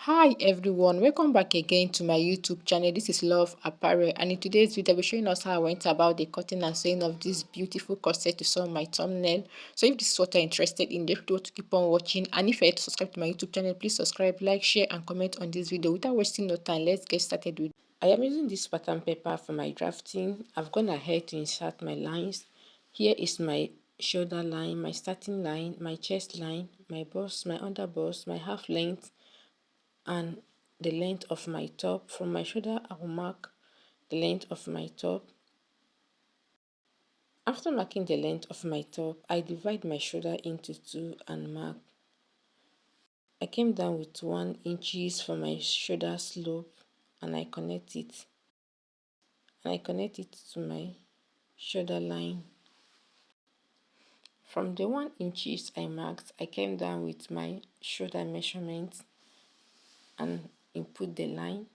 Hi everyone, welcome back again to my YouTube channel. This is Love Apparel, and in today's video I'll be showing us how I went about the cutting and sewing of this beautiful corset you saw on my thumbnail. So if this is what you're interested in, don't forget to keep on watching, and if you're yet to subscribe to my YouTube channel, please subscribe, like, share and comment on this video. Without wasting no time, let's get started with. I am using this pattern paper for my drafting. I've gone ahead to insert my lines. Here is my shoulder line, my starting line, my chest line, my bust, my under bust, my half length, and the length of my top. From my shoulder, I will mark the length of my top. After marking the length of my top, I divide my shoulder into two and mark. I came down with 1 inches for my shoulder slope and I connect it. And I connect it to my shoulder line. From the 1 inches I marked, I came down with my shoulder measurement and input the line.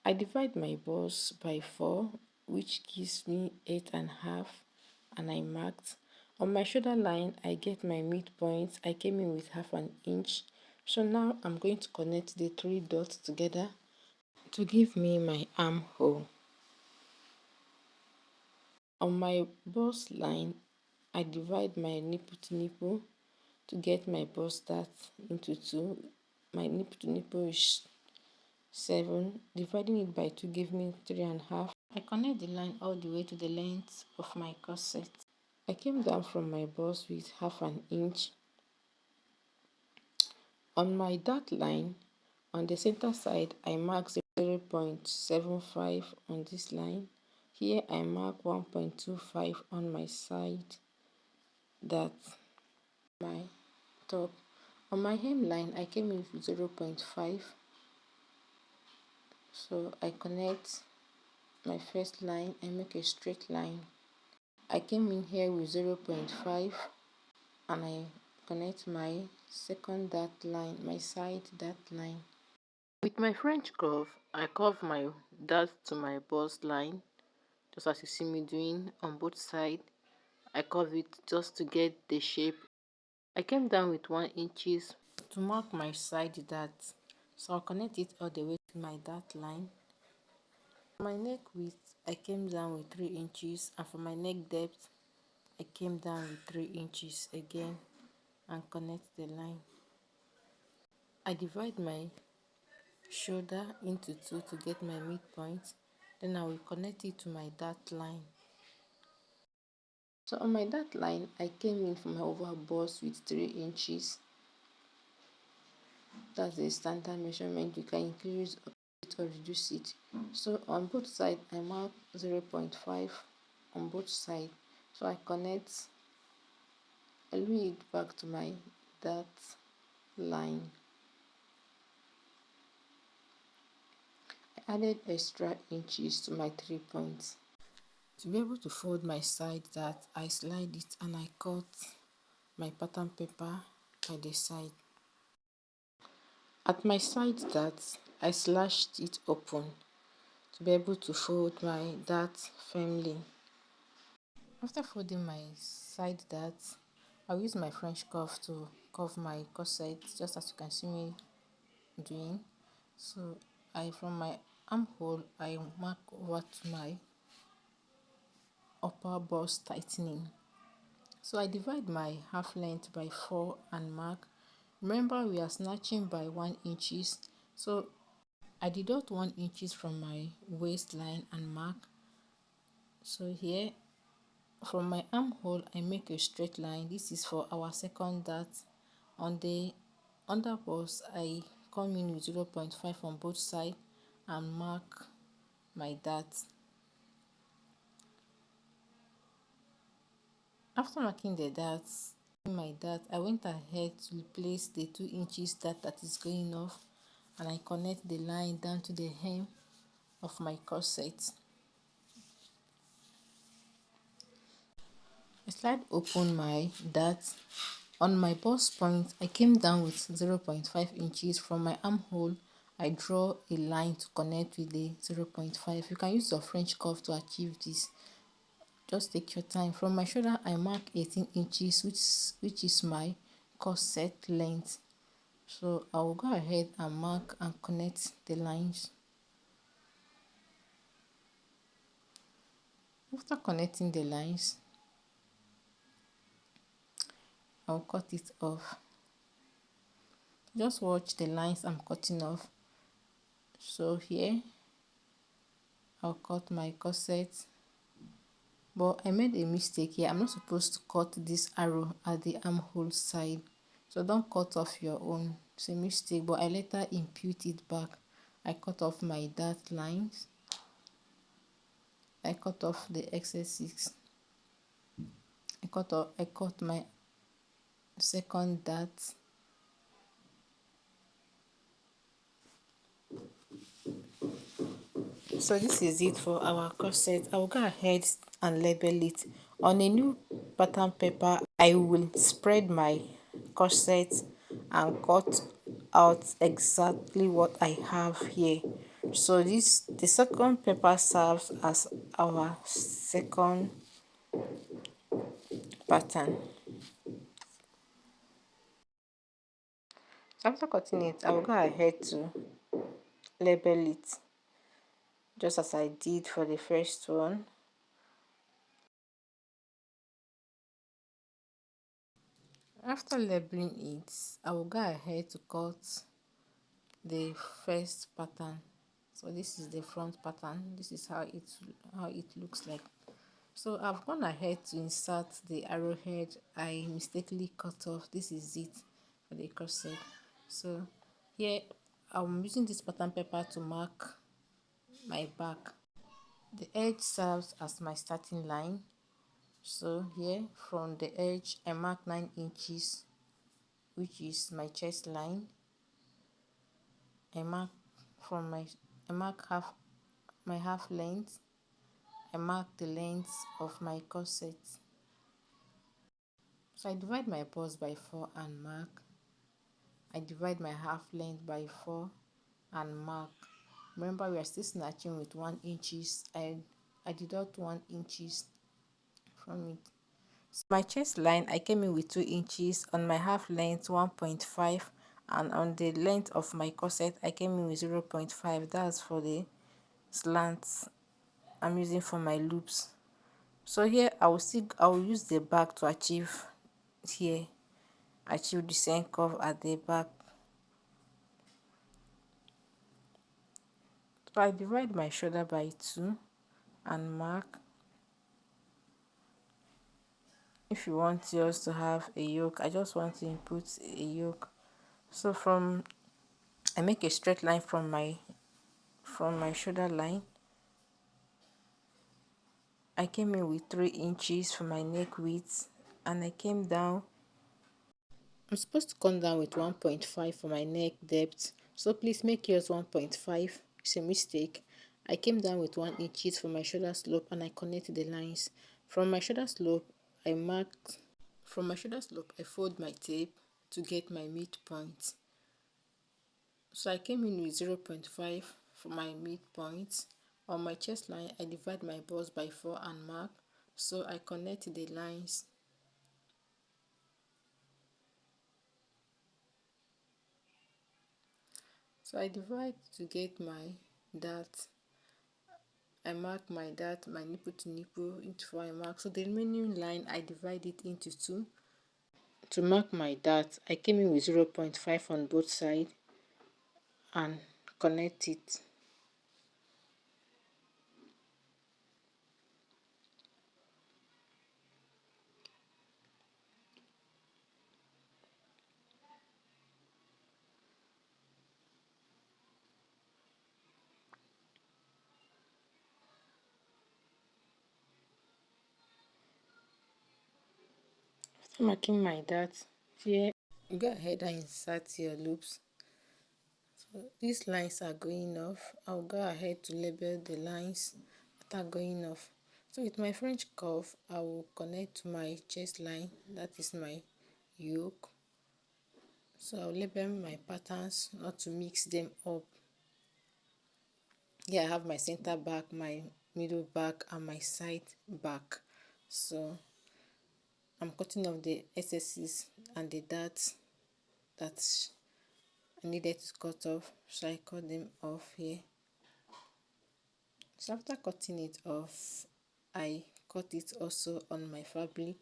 I divide my bust by 4, which gives me 8.5, and I marked. On my shoulder line, I get my midpoint. I came in with 1/2 inch. So now I'm going to connect the 3 dots together to give me my armhole. On my bust line, I divide my nipple to nipple to get my bust dart into 2. My nipple to nipple is 7. Dividing it by 2 give me 3.5. I connect the line all the way to the length of my corset. I came down from my bust with 1/2 inch. On my dart line, on the center side, I mark 0.75 on this line. Here I mark 1.25 on my side dart, my top. On my hemline, I came in with 0.5. So I connect my first line and make a straight line. I came in here with 0.5 and I connect my second dart line, my side dart line. With my French curve, I curve my dart to my bust line, just as you see me doing on both sides. I curve it just to get the shape. I came down with 1 inches to mark my side dart, so I'll connect it all the way to my dart line. For my neck width, I came down with 3 inches, and for my neck depth, I came down with 3 inches again and connect the line. I divide my shoulder into 2 to get my midpoint, then I will connect it to my dart line. So on my dart line, I came in from my overall bust with 3 inches. That's the standard measurement. You can increase it or reduce it. So on both sides, I mark 0.5 on both sides. So I connect, I lead it back to my dart line. I added extra inches to my 3 points. To be able to fold my side dart, I slide it and I cut my pattern paper by the side. At my side dart, I slashed it open to be able to fold my dart firmly. After folding my side dart, I'll use my French curve to curve my corset, just as you can see me doing. So from my armhole, I mark over to my upper bust tightening. So I divide my half length by 4 and mark. Remember, we are snatching by 1 inches, so I deduct 1 inches from my waistline and mark. So here, from my armhole, I make a straight line. This is for our second dart. On the under bust, I come in with 0.5 on both sides and mark my dart. After marking the darts, my dart, I went ahead to place the 2 inches dart that is going off, and I connect the line down to the hem of my corset. I slide open my dart. On my bust point, I came down with 0.5 inches. From my armhole, I draw a line to connect with the 0.5. You can use your French curve to achieve this. Just take your time. From my shoulder, I mark 18 inches, which is my corset length. So I will go ahead and mark and connect the lines. After connecting the lines, I'll cut it off. Just watch the lines I'm cutting off. So here I'll cut my corset, but I made a mistake here. I'm not supposed to cut this arrow at the armhole side, so don't cut off your own. It's a mistake, but I later impute it back. I cut off my dart lines. I cut off the excesses. I cut my second dart. So this is it for our corset. I will go ahead and label it. On a new pattern paper, I will spread my corset and cut out exactly what I have here. So the second paper serves as our second pattern. So after cutting it, I will go ahead to label it just as I did for the first one. After labeling it, I will go ahead to cut the first pattern. So this is the front pattern. This is how it looks like. So I've gone ahead to insert the arrowhead I mistakenly cut off. This is it for the corset. So here I'm using this pattern paper to mark my back. The edge serves as my starting line. So here from the edge I mark 9 inches, which is my chest line. I mark half length. I mark the length of my corset. So I divide my bust by 4 and mark. I divide my half length by 4 and mark. Remember, we are still snatching with 1 inches. I deduct 1 inches from it. So my chest line, I came in with 2 inches. On my half length, 1.5, and on the length of my corset, I came in with 0.5. That's for the slants I'm using for my loops. So here I will use the back to achieve the same curve at the back. So I divide my shoulder by 2 and mark. If you want yours to have a yoke, I just want to input a yoke. So I make a straight line from my shoulder line. I came in with 3 inches for my neck width, and I came down. I'm supposed to come down with 1.5 for my neck depth, so please make yours 1.5. It's a mistake. I came down with 1 inches for my shoulder slope and I connected the lines. From my shoulder slope, I fold my tape to get my midpoint. So I came in with 0.5 for my midpoint. On my chest line, I divide my bust by 4 and mark. So I connect the lines. So I divide to get my dart. I mark my dart, my nipple to nipple into 4 I mark. So the remaining line, I divide it into 2. To mark my dart, I came in with 0.5 on both sides and connect it. After marking my dart, here go ahead and insert your loops. So these lines are going off. I'll go ahead to label the lines that are going off. So with my French curve, I will connect to my chest line, that is my yoke. So I'll label my patterns not to mix them up. Here I have my center back, my middle back, and my side back. So I'm cutting off the excesses and the darts that I needed to cut off, so I cut them off here. So after cutting it off, I cut it also on my fabric.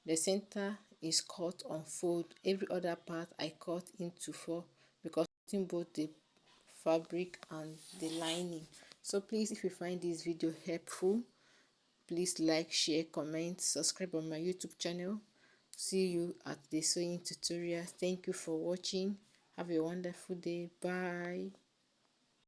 The center is cut on fold. Every other part I cut into four because cutting both the fabric and the lining. So please, if you find this video helpful, please like, share, comment, subscribe on my YouTube channel. See you at the sewing tutorial. Thank you for watching. Have a wonderful day. Bye.